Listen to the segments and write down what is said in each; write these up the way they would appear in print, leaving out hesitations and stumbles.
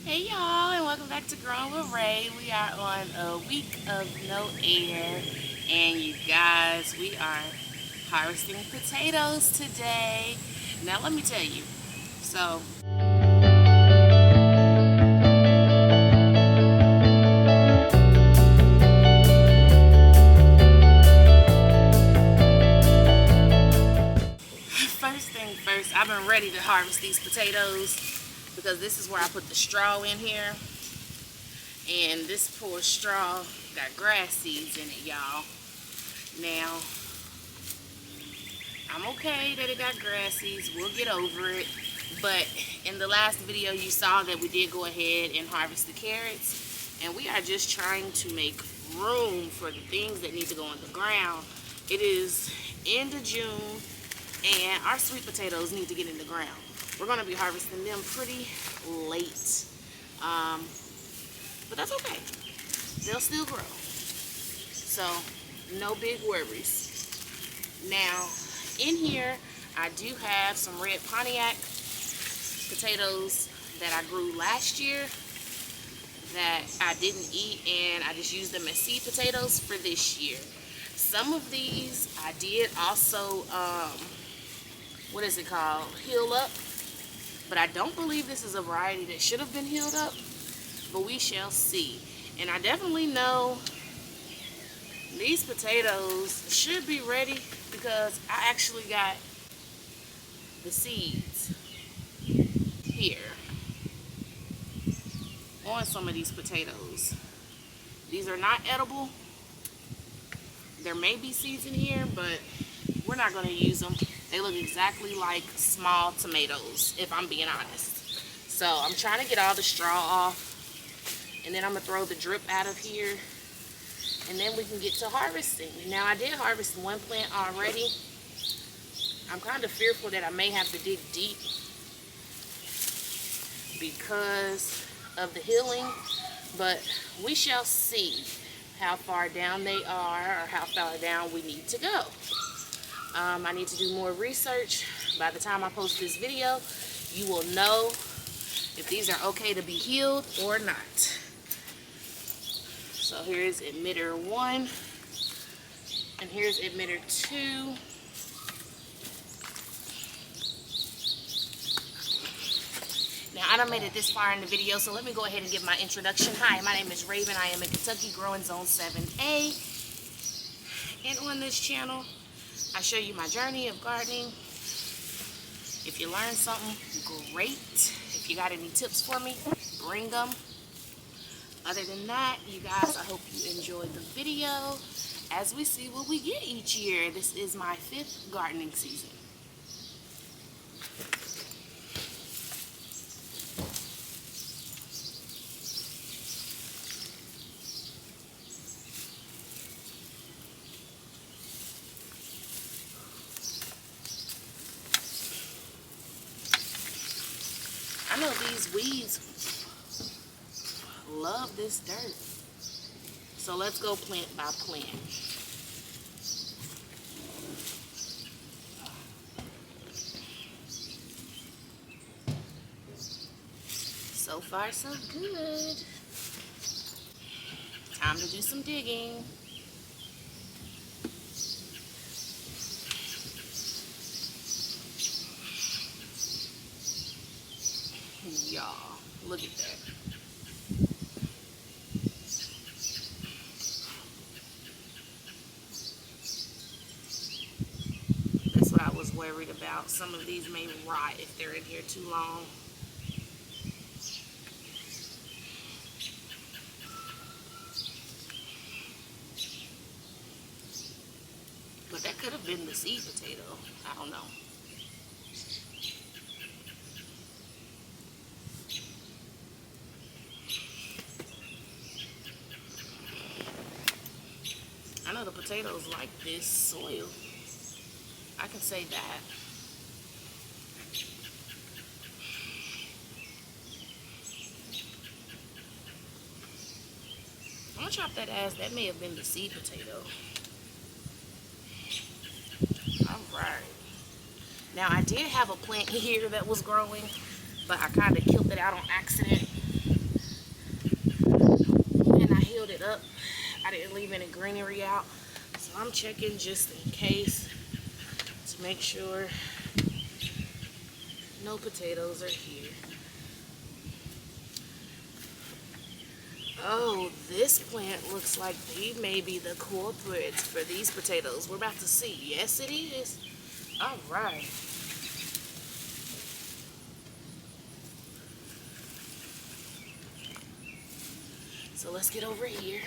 Hey y'all, and welcome back to Growing with Ray. We are on a week of no air, and you guys, we are harvesting potatoes today. Now let me tell you, so first thing first, I've been ready to harvest these potatoes because this is where I put the straw in here. And this poor straw got grass seeds in it, y'all. Now, I'm okay that it got grass seeds. We'll get over it. But in the last video, you saw that we did go ahead and harvest the carrots. And we are just trying to make room for the things that need to go on the ground. It is end of June, and our sweet potatoes need to get in the ground. We're going to be harvesting them pretty late. But that's okay. They'll still grow. So, no big worries. Now, in here, I do have some red Pontiac potatoes that I grew last year that I didn't eat, and I just used them as seed potatoes for this year. Some of these I did also, what is it called? Heal up. But I don't believe this is a variety that should have been healed up. But we shall see. And I definitely know these potatoes should be ready because I actually got the seeds here on some of these potatoes. These are not edible. There may be seeds in here, but we're not going to use them. They look exactly like small tomatoes, if I'm being honest. So I'm trying to get all the straw off. And then I'm going to throw the drip out of here. And then we can get to harvesting. Now, I did harvest one plant already. I'm kind of fearful that I may have to dig deep because of the healing. But we shall see how far down they are or how far down we need to go. I need to do more research. By the time I post this video, you will know if these are okay to be healed or not. So here's emitter 1, and here's emitter 2. Now, I done made it this far in the video, so let me go ahead and give my introduction. Hi, my name is Raven. I am in Kentucky, growing zone 7A. And on this channel, I show you my journey of gardening. If you learn something, great. If you got any tips for me, bring them. Other than that, you guys, I hope you enjoyed the video as we see what we get each year. This is my 5th gardening season. I know these weeds love this dirt. So let's go plant by plant. So far, so good. Time to do some digging. Y'all, look at that. That's what I was worried about. Some of these may rot if they're in here too long. But that could have been the seed potato. I don't know. I know the potatoes like this soil. I can say that. I'm gonna chop that ass. That may have been the seed potato. Alright. Now, I did have a plant here that was growing, but I kind of killed it out on accident. I didn't leave any greenery out, so I'm checking just in case to make sure no potatoes are here. Oh, this plant looks like they may be the culprits for these potatoes. We're about to see. Yes, it is. All right. So let's get over here.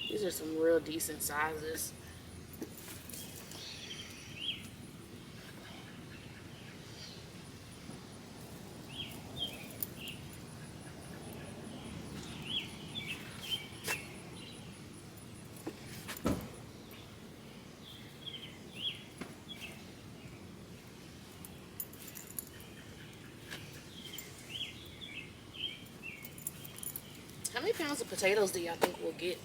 These are some real decent sizes. How many pounds of potatoes do y'all think we'll get?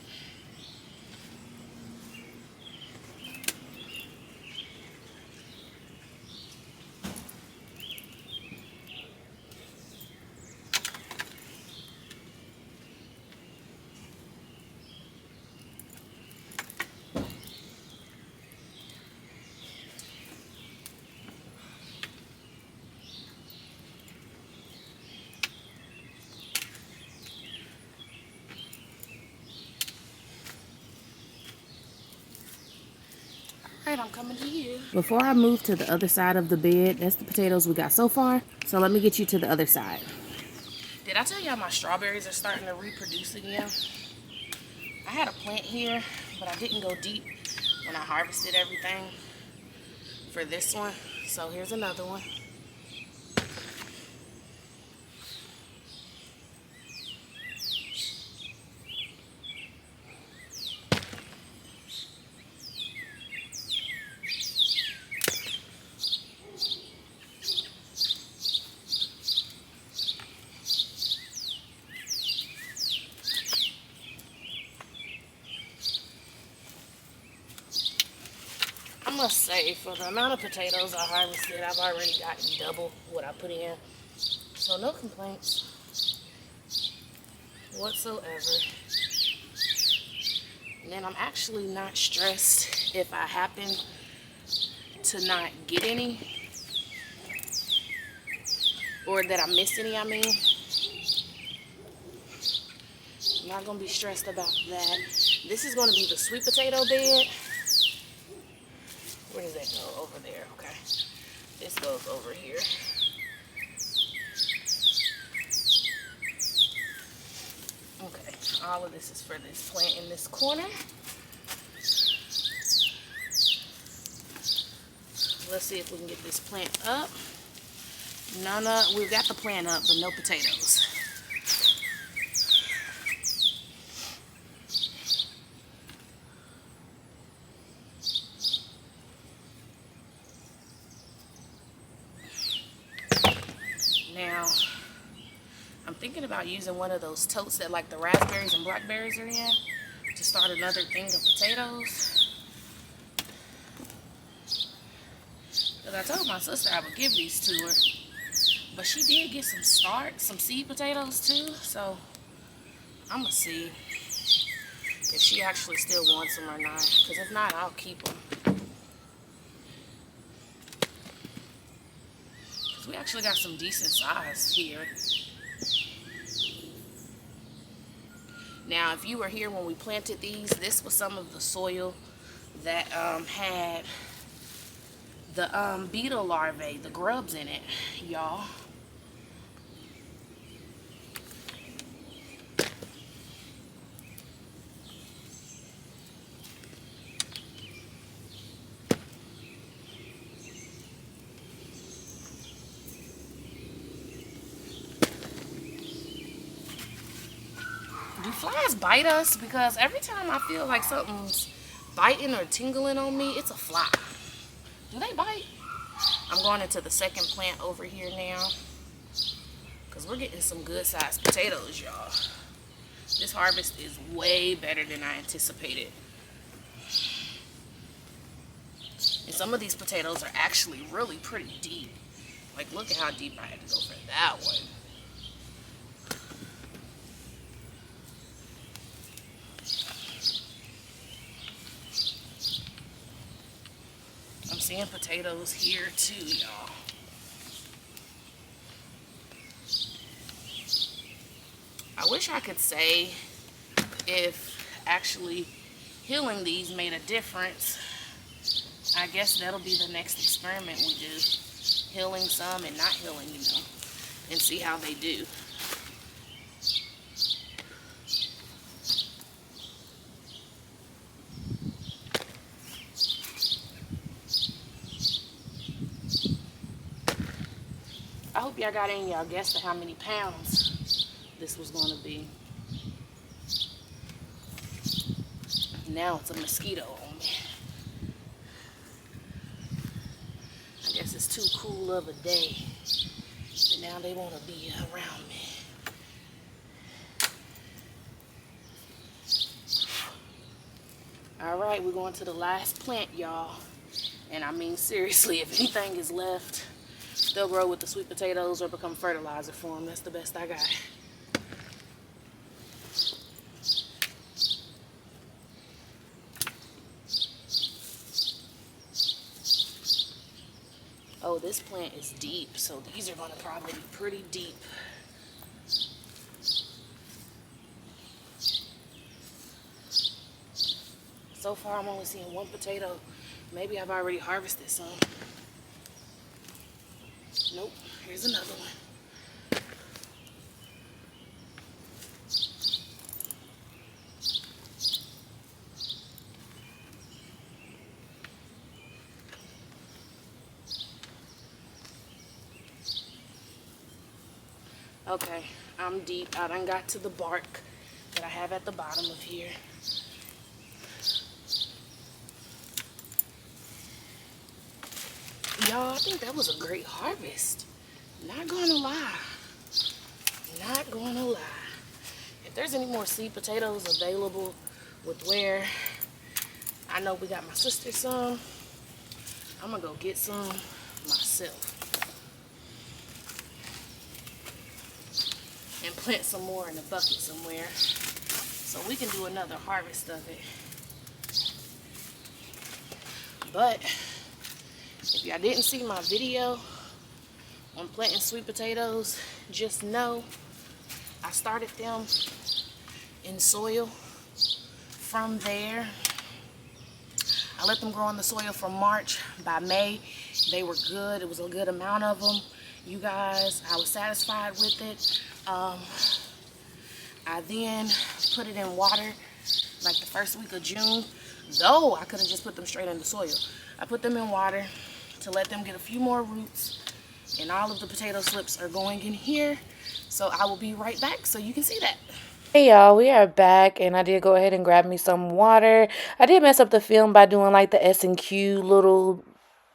Alright, I'm coming to you. Before I move to the other side of the bed, that's the potatoes we got so far. So let me get you to the other side. Did I tell y'all my strawberries are starting to reproduce again? I had a plant here, but I didn't go deep when I harvested everything for this one. So here's another one. I must say, for the amount of potatoes I harvested, I've already gotten double what I put in. So no complaints whatsoever. And then I'm actually not stressed if I happen to not get any, or that I miss any, I mean. I'm not going to be stressed about that. This is going to be the sweet potato bed. Where does that go? Over there, okay. This goes over here. Okay, all of this is for this plant in this corner. Let's see if we can get this plant up. We've got the plant up, but no potatoes. Now, I'm thinking about using one of those totes that like the raspberries and blackberries are in to start another thing of potatoes. Because I told my sister I would give these to her, but she did get some seed potatoes too, so I'm going to see if she actually still wants them or not, because if not, I'll keep them. We actually got some decent size here. Now, if you were here when we planted these, this was some of the soil that had the beetle larvae, the grubs in it, y'all. Do flies bite us? Because every time I feel like something's biting or tingling on me, it's a fly. Do they bite? I'm going into the second plant over here now, because we're getting some good sized potatoes, y'all. This harvest is way better than I anticipated. And some of these potatoes are actually really pretty deep. Like, look at how deep I had to go for that one. I'm seeing potatoes here too, y'all. I wish I could say if actually healing these made a difference. I guess that'll be the next experiment we do. Healing some and not healing, and see how they do. I hope y'all got in y'all guess at how many pounds this was going to be. Now it's a mosquito on me. I guess it's too cool of a day. And now they want to be around me. Alright, we're going to the last plant, y'all. And I mean seriously, if anything is left, they'll grow with the sweet potatoes or become fertilizer for them. That's the best I got. Oh, this plant is deep, so these are going to probably be pretty deep. So far, I'm only seeing one potato. Maybe I've already harvested some. Nope, here's another one. Okay, I'm deep. I done got to the bark that I have at the bottom of here. Y'all, I think that was a great harvest. Not gonna lie. Not gonna lie. If there's any more seed potatoes available with where I know we got my sister some, I'm gonna go get some myself. And plant some more in a bucket somewhere so we can do another harvest of it. But if y'all didn't see my video on planting sweet potatoes, just know I started them in soil. From there, I let them grow in the soil from March. By May, they were good. It was a good amount of them. You guys, I was satisfied with it. I then put it in water like the first week of June, though I could have just put them straight in the soil. I put them in water to let them get a few more roots, and all of the potato slips are going in here. So I will be right back so you can see that. Hey y'all, we are back, and I did go ahead and grab me some water. I did mess up the film by doing like the S&Q little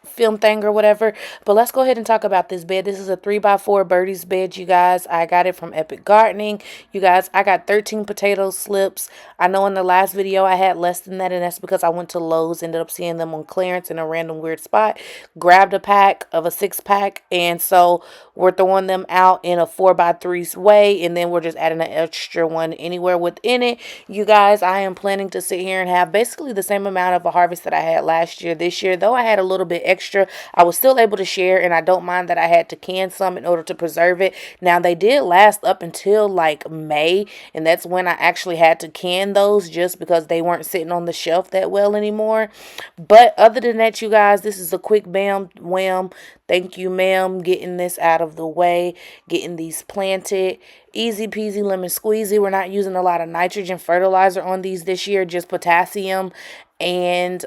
film thing or whatever, but let's go ahead and talk about this bed. This is a 3x4 birdies bed, you guys. I got it from Epic Gardening. You guys, I got 13 potato slips. I know in the last video I had less than that, and that's because I went to Lowe's, ended up seeing them on clearance in a random weird spot, grabbed a pack of a 6-pack, and so we're throwing them out in a 4x3 way, and then we're just adding an extra one anywhere within it. You guys, I am planning to sit here and have basically the same amount of a harvest that I had last year. This year, though I had a little bit extra, I was still able to share, and I don't mind that I had to can some in order to preserve it. Now, they did last up until like May, and that's when I actually had to can those just because they weren't sitting on the shelf that well anymore. But other than that, you guys, this is a quick bam wham. Thank you, ma'am, getting this out of the way, getting these planted. Easy peasy lemon squeezy. We're not using a lot of nitrogen fertilizer on these this year, just potassium and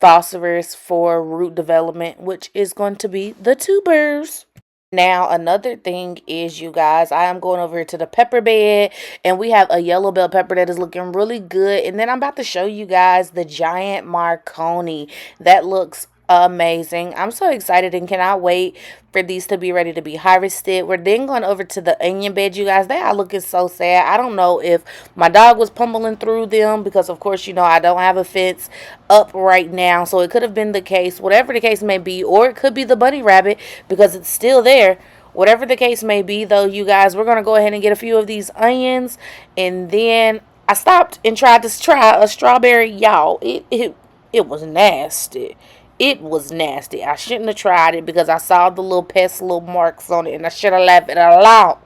phosphorus for root development, which is going to be the tubers. Now, another thing is, you guys, I am going over here to the pepper bed, and we have a yellow bell pepper that is looking really good. And then I'm about to show you guys the giant Marconi. That looks amazing. I'm so excited and cannot wait for these to be ready to be harvested. We're then going over to the onion bed, you guys. They are looking so sad. I don't know if my dog was pummeling through them because, of course, you know, I don't have a fence up right now. So it could have been the case, whatever the case may be, or it could be the bunny rabbit because it's still there. Whatever the case may be, though, you guys, we're going to go ahead and get a few of these onions. And then I stopped and tried to try a strawberry, y'all. It was nasty. It was nasty. I shouldn't have tried it because I saw the little pest, little marks on it, and I should have left it alone.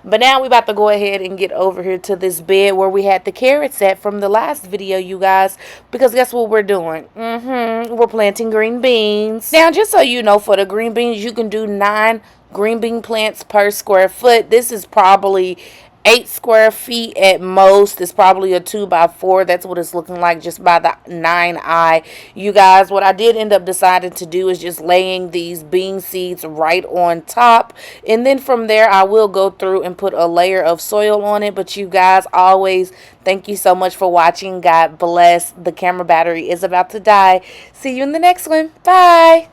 But now we about to go ahead and get over here to this bed where we had the carrots at from the last video, you guys. Because guess what we're doing? We're planting green beans. Now, just so you know, for the green beans, you can do 9 green bean plants per square foot. This is probably 8 square feet at most. It's probably a 2x4. That's what it's looking like just by the 9 eye. You guys, what I did end up deciding to do is just laying these bean seeds right on top. And then from there, I will go through and put a layer of soil on it. But you guys, always thank you so much for watching. God bless. The camera battery is about to die. See you in the next one. Bye.